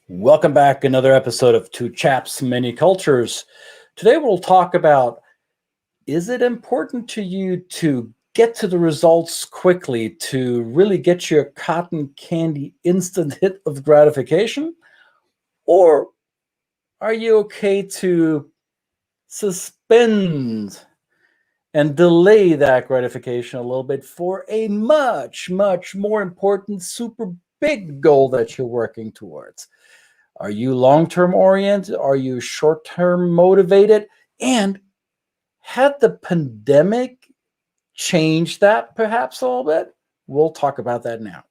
Welcome back. Another episode of Two Chaps, Many Cultures. Today we'll talk about, is it important to you to get to the results quickly, to really get your cotton candy instant hit of gratification? Or are you okay to suspend and delay that gratification a little bit for a much, much more important, super big goal that you're working towards? Are you long-term oriented? Are you short-term motivated? And had the pandemic changed that perhaps a little bit? We'll talk about that now.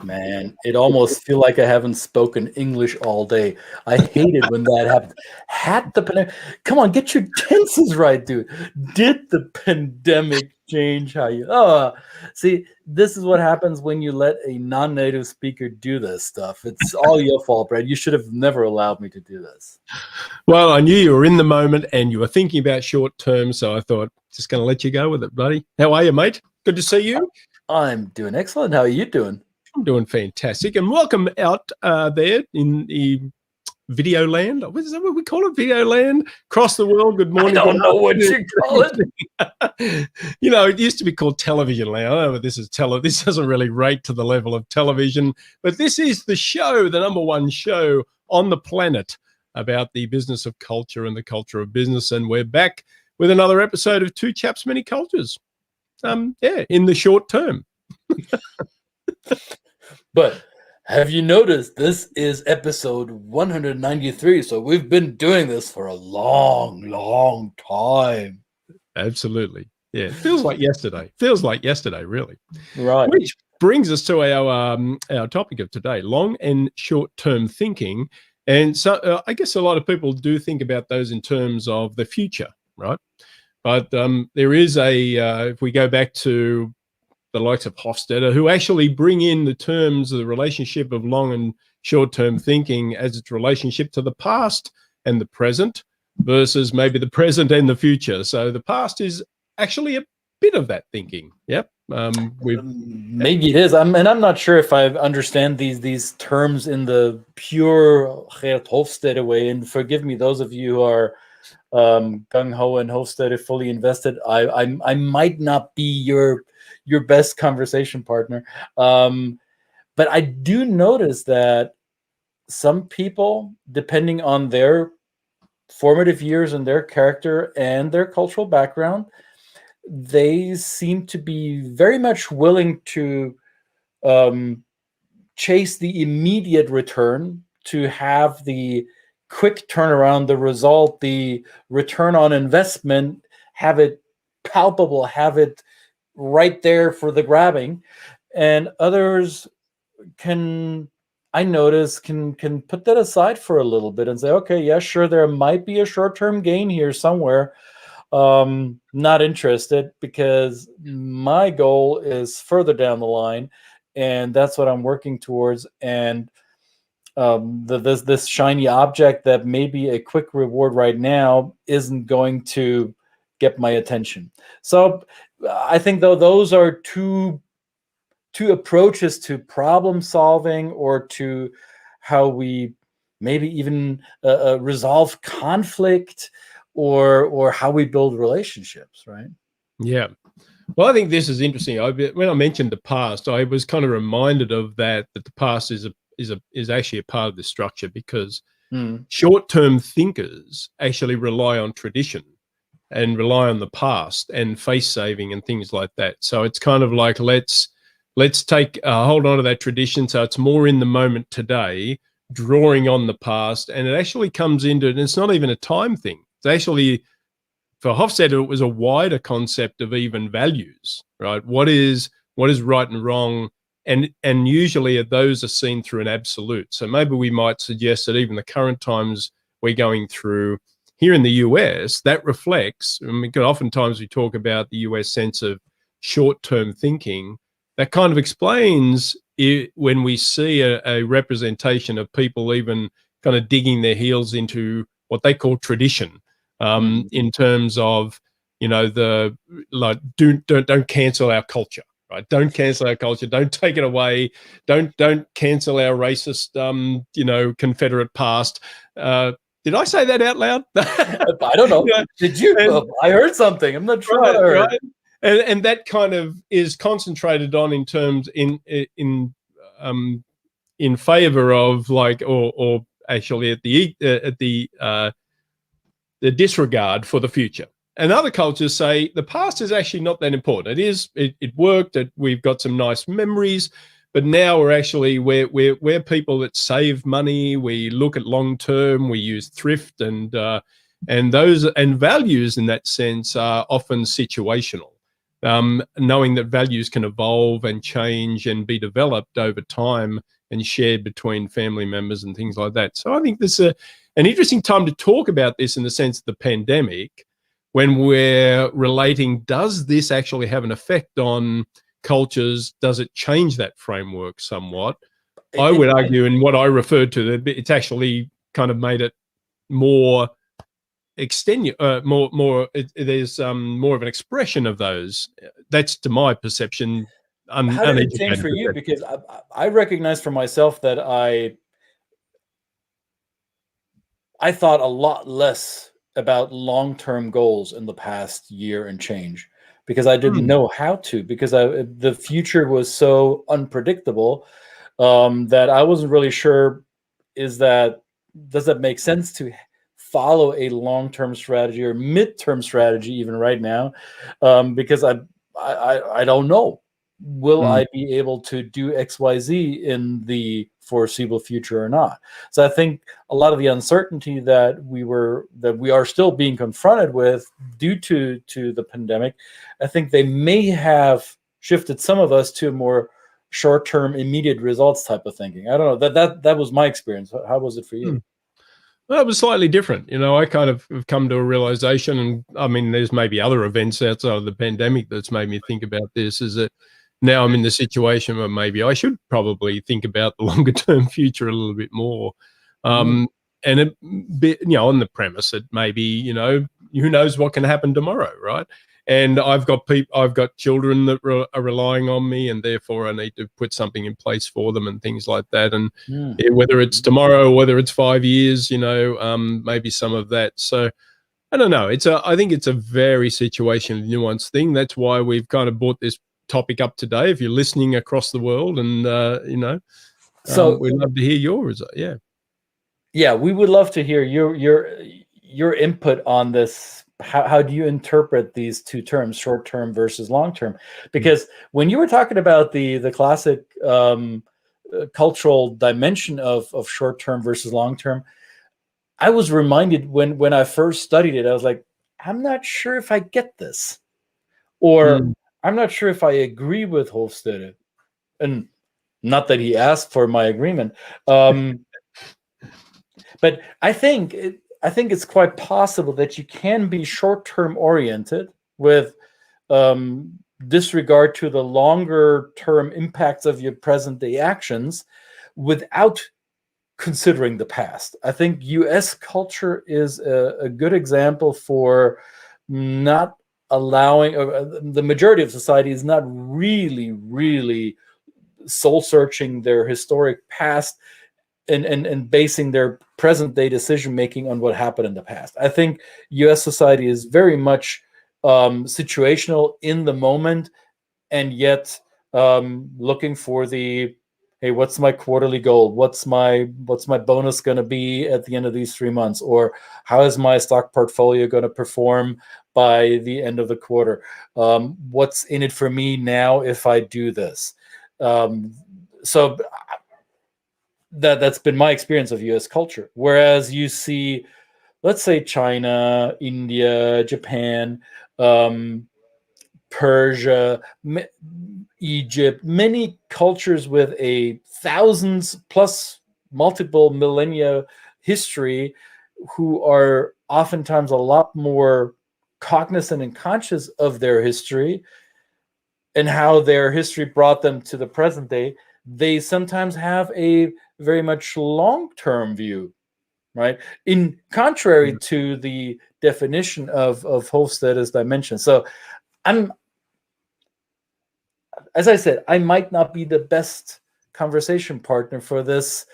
Man, it almost feel like I haven't spoken English all day. I hated when that happened. Had the pandemic? Come on, get your tenses right, dude. Did the pandemic change how you? Oh, see, this is what happens when you let a non-native speaker do this stuff. It's all your fault, Brad. You should have never allowed me to do this. Well, I knew you were in the moment and you were thinking about short term, so I thought just going to let you go with it, buddy. How are you, mate? Good to see you. I'm doing excellent. How are you doing? I'm doing fantastic, and welcome out there in the video land. What is that what we call it? Video land? Across the world. Good morning. I don't know what you call it. You know, it used to be called television land. I know, but this is this doesn't really rate to the level of television, but this is the show, the number one show on the planet about the business of culture and the culture of business. And we're back with another episode of Two Chaps, Many Cultures. In the short term. But have you noticed this is episode 193? So we've been doing this for a long, long time. Absolutely. Yeah. Feels like yesterday. Feels like yesterday, really. Right. Which brings us to our topic of today, long and short-term thinking. And so I guess a lot of people do think about those in terms of the future, right? But there is if we go back to the likes of Hofstadter, who actually bring in the terms of the relationship of long and short-term thinking as its relationship to the past and the present versus maybe the present and the future. So the past is actually a bit of that thinking. Yep. Maybe it is. I'm not sure if I understand these terms in the pure Geert Hofstadter way. And forgive me, those of you who are gung-ho and Hofstadter fully invested. I might not be your best conversation partner. But I do notice that some people, depending on their formative years and their character and their cultural background, they seem to be very much willing to chase the immediate return, to have the quick turnaround, the result, the return on investment, have it palpable, have it right there for the grabbing. And others can put that aside for a little bit and say, okay, yeah, sure, there might be a short-term gain here somewhere. Not interested, because my goal is further down the line, and that's what I'm working towards. And this shiny object that may be a quick reward right now isn't going to get my attention. So I think, though, those are two approaches to problem solving, or to how we maybe even resolve conflict, or how we build relationships, right? Yeah. Well, I think this is interesting. When I mentioned the past, I was kind of reminded of that the past is actually a part of the structure, because short-term thinkers actually rely on tradition and rely on the past and face saving and things like that. So it's kind of like, let's take hold on to that tradition. So it's more in the moment today, drawing on the past, and it actually comes into, and it's not even a time thing. It's actually, for Hofstadter, it was a wider concept of even values, right? What is right and wrong, and usually those are seen through an absolute. So maybe we might suggest that even the current times we're going through, here in the US, that reflects, I mean, oftentimes we talk about the US sense of short-term thinking. That kind of explains it when we see a representation of people even kind of digging their heels into what they call tradition, in terms of, you know, the like don't cancel our culture, right? Don't cancel our culture. Don't take it away. Don't cancel our racist, you know, Confederate past. Did I say that out loud? I don't know. Yeah. Did you? I heard something. I'm not sure what I heard. Right. And that kind of is concentrated on in terms in favor of like, or actually at the disregard for the future. And other cultures say the past is actually not that important. It worked. We've got some nice memories, but now we're people that save money. We look at long term. We use thrift, and values in that sense are often situational. Knowing that values can evolve and change and be developed over time and shared between family members and things like that. So I think this is an interesting time to talk about this in the sense of the pandemic, when we're relating, does this actually have an effect on cultures? Does it change that framework somewhat? I would argue, in what I referred to, that it's actually kind of made it more there's more of an expression of those. That's, to my perception. How did it change for you? Because I recognize for myself that I thought a lot less about long-term goals in the past year and change, because I didn't know how to, because the future was so unpredictable, that I wasn't really sure, does that make sense to follow a long-term strategy or mid-term strategy even right now, because I don't know, will I be able to do XYZ in the foreseeable future or not? So I think a lot of the uncertainty that we are still being confronted with due to the pandemic, I think they may have shifted some of us to a more short-term, immediate results type of thinking. I don't know. That was my experience. How was it for you? Well, it was slightly different. You know, I kind of have come to a realization, and I mean, there's maybe other events outside of the pandemic that's made me think about this, is that now I'm in the situation where maybe I should probably think about the longer term future a little bit more. And a bit, you know, on the premise that maybe, you know, who knows what can happen tomorrow, right? And I've got children that are relying on me, and therefore I need to put something in place for them and things like that. And whether it's tomorrow or whether it's 5 years, you know, maybe some of that. So I don't know. I think it's a very situational, nuanced thing. That's why we've kind of brought this topic up today. If you're listening across the world, and you know, so we'd love to hear yours. Yeah, we would love to hear your input on this. How do you interpret these two terms, short term versus long term? Because when you were talking about the classic cultural dimension of short term versus long term, I was reminded when I first studied it, I was like, I'm not sure if I get this, or I'm not sure if I agree with Höferle, and not that he asked for my agreement, but I think it's quite possible that you can be short-term oriented with disregard to the longer-term impacts of your present-day actions without considering the past. I think U.S. culture is a good example for not allowing, the majority of society is not really soul-searching their historic past and basing their present-day decision-making on what happened in the past. I think U.S. society is very much situational in the moment, and yet looking for the, hey, what's my quarterly goal? What's my bonus going to be at the end of these 3 months? Or how is my stock portfolio going to perform by the end of the quarter? What's in it for me now if I do this? So that's been my experience of U.S. culture. Whereas you see, let's say, China, India, Japan, Persia, Egypt, many cultures with a thousands plus multiple millennia history, who are oftentimes a lot more cognizant and conscious of their history and how their history brought them to the present day, they sometimes have a very much long-term view, right? In contrary to the definition of Hofstede as dimension. So as I said, I might not be the best conversation partner for this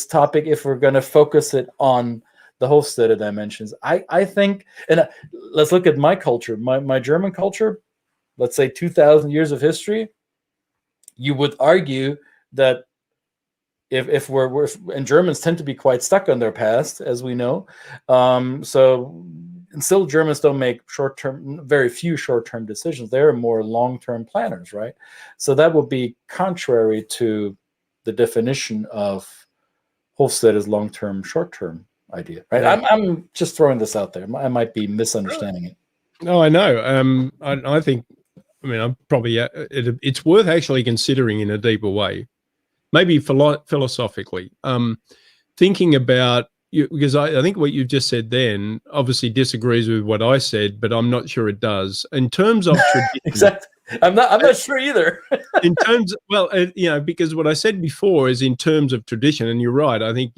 topic if we're going to focus it on the Hofstede dimensions. I think, and let's look at my culture, my German culture, let's say 2,000 years of history. You would argue that if we're and Germans tend to be quite stuck on their past, as we know. And still Germans don't make very few short-term decisions. They're more long-term planners, right? So that would be contrary to the definition of Hofstede's long-term, short-term idea, right? Yeah. I'm just throwing this out there. I might be misunderstanding it. No, I know. I think, I mean, I'm probably, it's worth actually considering in a deeper way, maybe philosophically, thinking about, because I think what you've just said then obviously disagrees with what I said, but I'm not sure it does. In terms of tradition, exactly. I'm not sure either. In terms, well, because what I said before is in terms of tradition, and you're right. I think,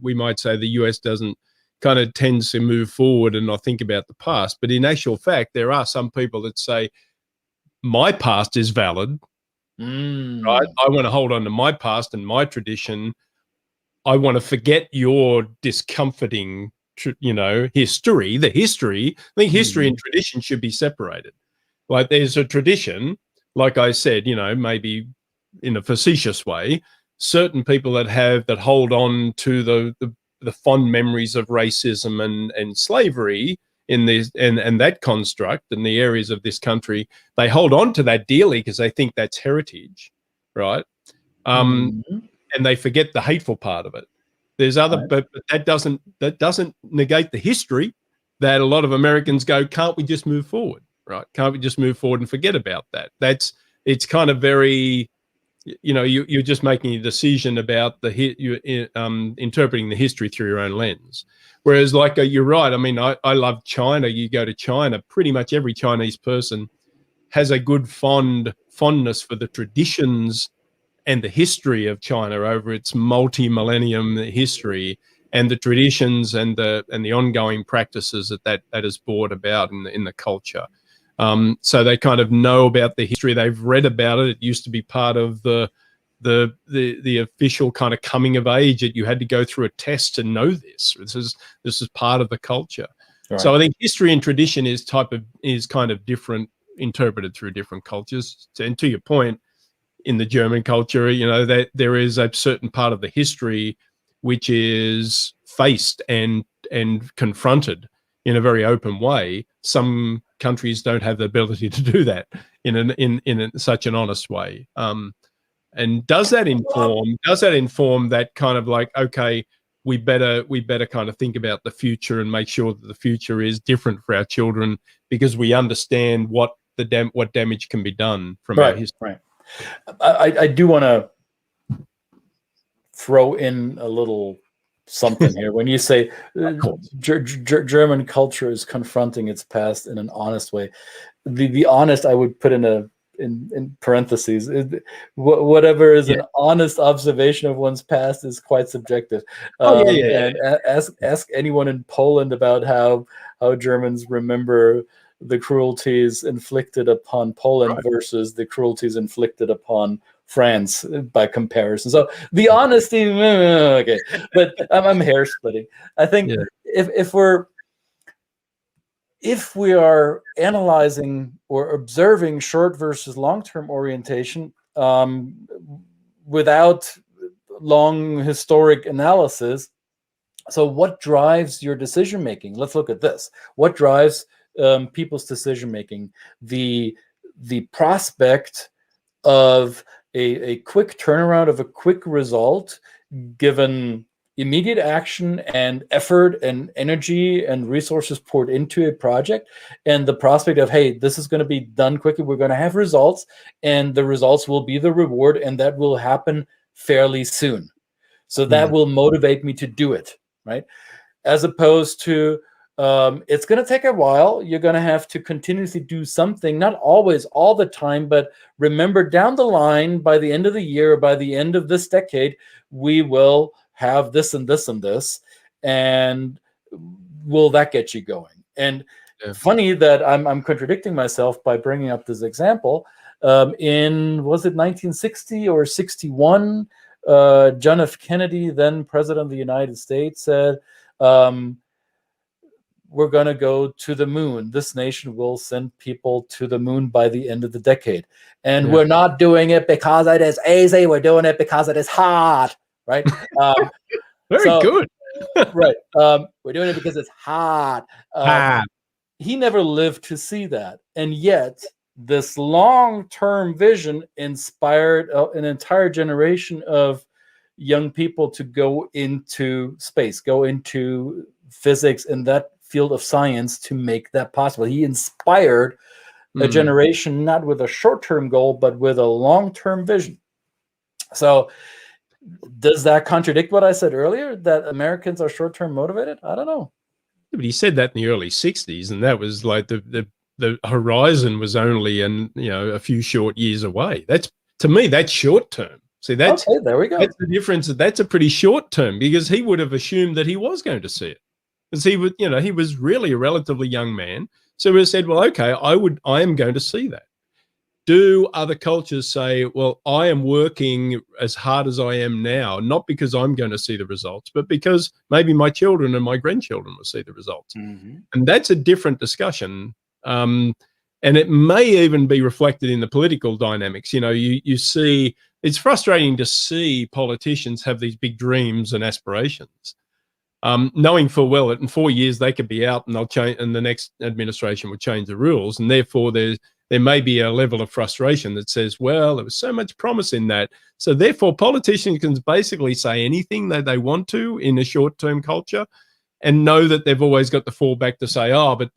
we might say the US doesn't kind of tends to move forward and not think about the past. But in actual fact, there are some people that say, my past is valid, right? I want to hold on to my past and my tradition. I want to forget your discomforting, history, the history. I think history and tradition should be separated. Like there's a tradition, like I said, maybe in a facetious way, certain people that hold on to the fond memories of racism and slavery in this and that construct in the areas of this country, they hold on to that dearly because they think that's heritage, right? And they forget the hateful part of it. There's other, but that doesn't negate the history that a lot of Americans go, can't we just move forward, right? Can't we just move forward and forget about that? It's kind of very, you're just making a decision about interpreting the history through your own lens. Whereas, like you're right. I mean, I love China. You go to China, pretty much every Chinese person has a good fondness for the traditions and the history of China over its multi-millennium history and the traditions and the ongoing practices that has brought about in the culture. So they kind of know about the history. They've read about it. It used to be part of the official kind of coming of age that you had to go through a test to know this. This is part of the culture. Right. So I think history and tradition is kind of different, interpreted through different cultures. And to your point, in the German culture, that there is a certain part of the history which is faced and confronted in a very open way. Some countries don't have the ability to do that in such an honest way. And does that inform that kind of like, okay, we better kind of think about the future and make sure that the future is different for our children because we understand what damage can be done from our history. Right. I do want to throw in a little something here. When you say German culture is confronting its past in an honest way, the honest I would put in parentheses. Whatever is an honest observation of one's past is quite subjective. And ask anyone in Poland about how Germans remember the cruelties inflicted upon Poland versus the cruelties inflicted upon France by comparison. So the honesty, okay, but I'm hair splitting. I think if we are analyzing or observing short versus long-term orientation without long historic analysis, so what drives your decision making? Let's look at this. What drives people's decision making? The prospect of a quick turnaround, of a quick result, given immediate action and effort and energy and resources poured into a project, and the prospect of, hey, this is going to be done quickly, we're going to have results, and the results will be the reward, and that will happen fairly soon. So that will motivate me to do it, right? as opposed to it's going to take a while. You're going to have to continuously do something, not always all the time, but remember down the line, by the end of the year, by the end of this decade, we will have this and this and this. And will that get you going? And funny that I'm contradicting myself by bringing up this example. In, was it 1960 or 61, John F. Kennedy, then President of the United States, said, we're going to go to the moon. This nation will send people to the moon by the end of the decade. And we're not doing it because it is easy. We're doing it because it is hard, right? Very good. Right. We're doing it because it's hard. He never lived to see that. And yet, this long-term vision inspired an entire generation of young people to go into space, go into physics and that field of science to make that possible. He inspired a generation, not with a short-term goal, but with a long-term vision. So does that contradict what I said earlier, that Americans are short-term motivated? I don't know. But he said that in the early 60s, and that was like the horizon was only a few short years away. That's, to me, that's short-term. See, that's okay, there we go. That's the difference. That's a pretty short-term, because he would have assumed that he was going to see it. Because he would, he was really a relatively young man. So he said, well, okay, I am going to see that. Do other cultures say, well, I am working as hard as I am now, not because I'm going to see the results, but because maybe my children and my grandchildren will see the results. And that's a different discussion. And it may even be reflected in the political dynamics. You see, it's frustrating to see politicians have these big dreams and aspirations, knowing full well that in 4 years they could be out and they'll change, and the next administration will change the rules, and therefore there may be a level of frustration that says, well, there was so much promise in that, so therefore politicians can basically say anything that they want to in a short-term culture, and know that they've always got the fallback to say, oh, but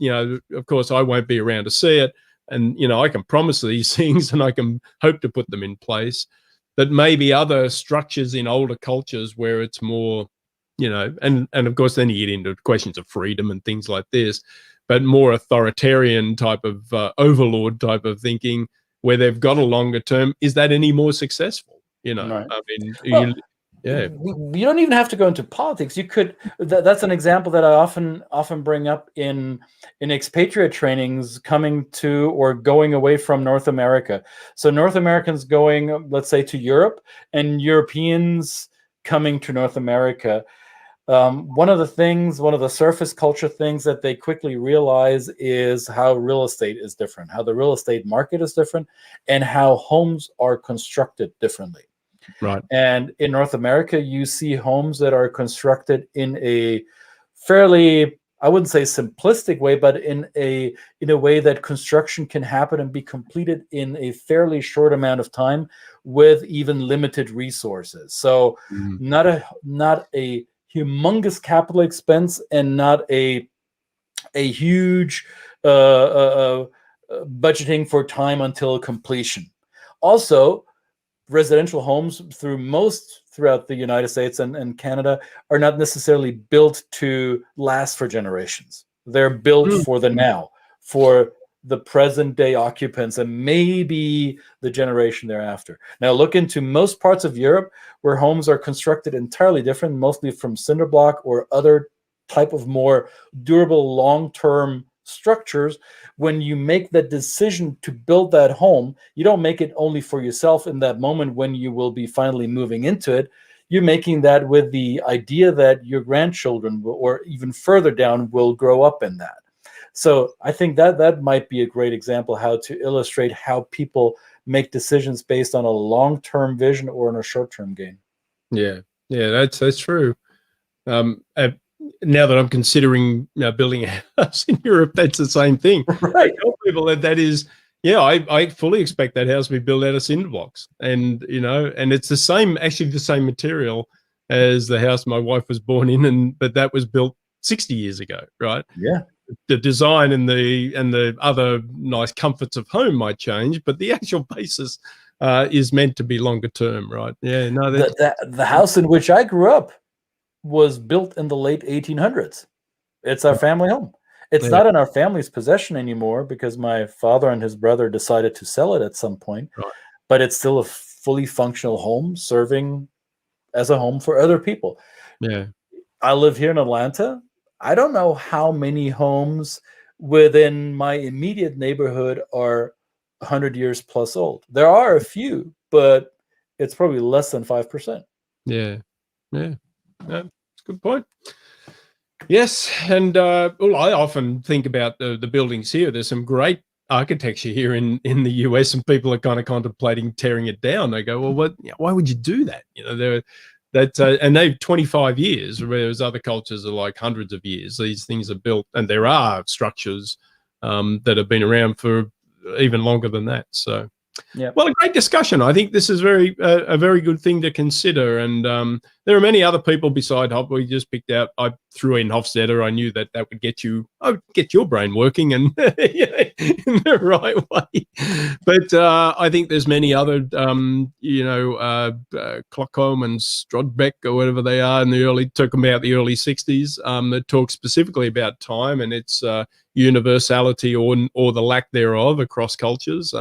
of course I won't be around to see it, and I can promise these things and I can hope to put them in place. But maybe other structures in older cultures where it's more, and of course then you get into questions of freedom and things like this, but more authoritarian type of overlord type of thinking, where they've got a longer term. Is that any more successful? Right. I mean, well, you don't even have to go into politics. You could. That's an example that I often bring up in expatriate trainings, coming to or going away from North America. So North Americans going, let's say, to Europe, and Europeans coming to North America. One of the surface culture things that they quickly realize is how real estate is different, how the real estate market is different, and how homes are constructed differently. Right. And in North America, you see homes that are constructed in a fairly, I wouldn't say simplistic way, but in a way that construction can happen and be completed in a fairly short amount of time with even limited resources. So not a humongous capital expense, and not a huge budgeting for time until completion. Also, residential homes throughout the United States and Canada are not necessarily built to last for generations. They're built for the now, for the present day occupants, and maybe the generation thereafter. Now look into most parts of Europe where homes are constructed entirely different, mostly from cinder block or other type of more durable long-term structures. When you make that decision to build that home, you don't make it only for yourself in that moment when you will be finally moving into it. You're making that with the idea that your grandchildren or even further down will grow up in that. So I think that might be a great example how to illustrate how people make decisions based on a long-term vision or on a short-term gain. Yeah, that's true. Now that I'm considering building a house in Europe, that's the same thing. Right. I tell people that is, I fully expect that house to be built out of cinder blocks, and and it's the same material as the house my wife was born in, but that was built 60 years ago, right? Yeah. The design and the other nice comforts of home might change, but the actual basis is meant to be longer term, right? Yeah, no, the house in which I grew up was built in the late 1800s. It's our family home. It's Yeah. not in our family's possession anymore because my father and his brother decided to sell it at some point. Right. But it's still a fully functional home, serving as a home for other people. Yeah. I live here in Atlanta. I don't know how many homes within my immediate neighborhood are 100 years plus old. There are a few, but it's probably less than 5%. Yeah. Yeah. No, that's a good point. Yes. And well, I often think about the buildings here. There's some great architecture here in the US, and people are kind of contemplating tearing it down. They go, well, why would you do that? You know, and they've 25 years, whereas other cultures are like hundreds of years. These things are built, and there are structures that have been around for even longer than that. So, yeah. Well, a great discussion. I think this is a very good thing to consider. And there are many other people beside Hop. We just picked out. I threw in Hofstadter. I knew that would get your brain working and in the right way. But I think there's many other, Klockholm and Strodbeck or whatever they are talking about the early 60s that talk specifically about time and its universality or the lack thereof across cultures.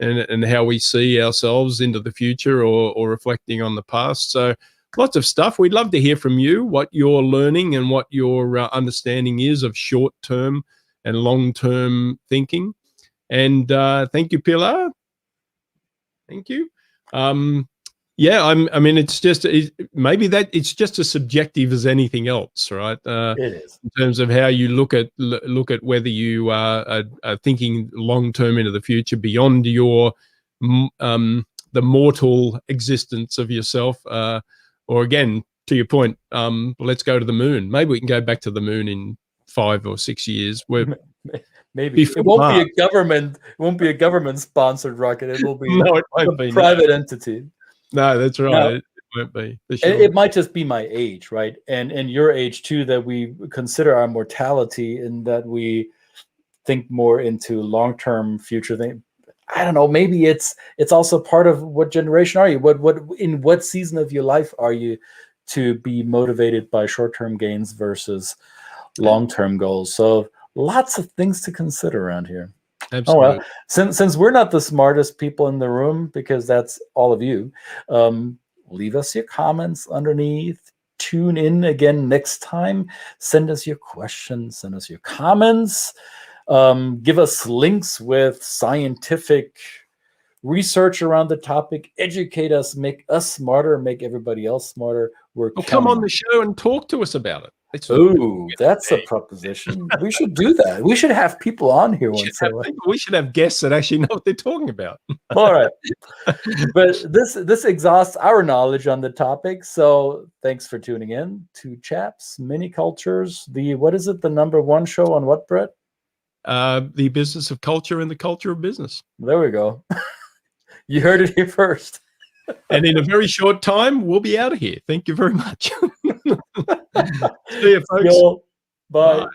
And how we see ourselves into the future or reflecting on the past. So lots of stuff. We'd love to hear from you, what you're learning and what your understanding is of short-term and long-term thinking. And thank you, Pilar. Thank you. I mean, it's just maybe that it's just as subjective as anything else, right? It is in terms of how you look at whether you are thinking long term into the future beyond your the mortal existence of yourself, or again, to your point, let's go to the moon. Maybe we can go back to the moon in 5 or 6 years. Maybe it won't be a government. It won't be a government-sponsored rocket. It will be a private entity. No, that's right. Now, it won't be. Sure. It might just be my age, right? And your age too, that we consider our mortality and that we think more into long-term future thing. I don't know. Maybe it's also part of what generation are you? In what season of your life are you to be motivated by short-term gains versus long-term goals? So lots of things to consider around here. Absolutely. Oh, well, since we're not the smartest people in the room, because that's all of you, leave us your comments underneath. Tune in again next time. Send us your questions. Send us your comments. Give us links with scientific research around the topic. Educate us. Make us smarter. Make everybody else smarter. Come on the show and talk to us about it. Ooh, that's a proposition. We should do that. We should have people on here once in a while. We should have guests that actually know what they're talking about. All right. But this exhausts our knowledge on the topic. So thanks for tuning in to Chaps, Mini Cultures. What is it? The #1 show on what, Brett? The business of culture and the culture of business. There we go. You heard it here first. And in a very short time, we'll be out of here. Thank you very much. See you, folks. Bye. Bye.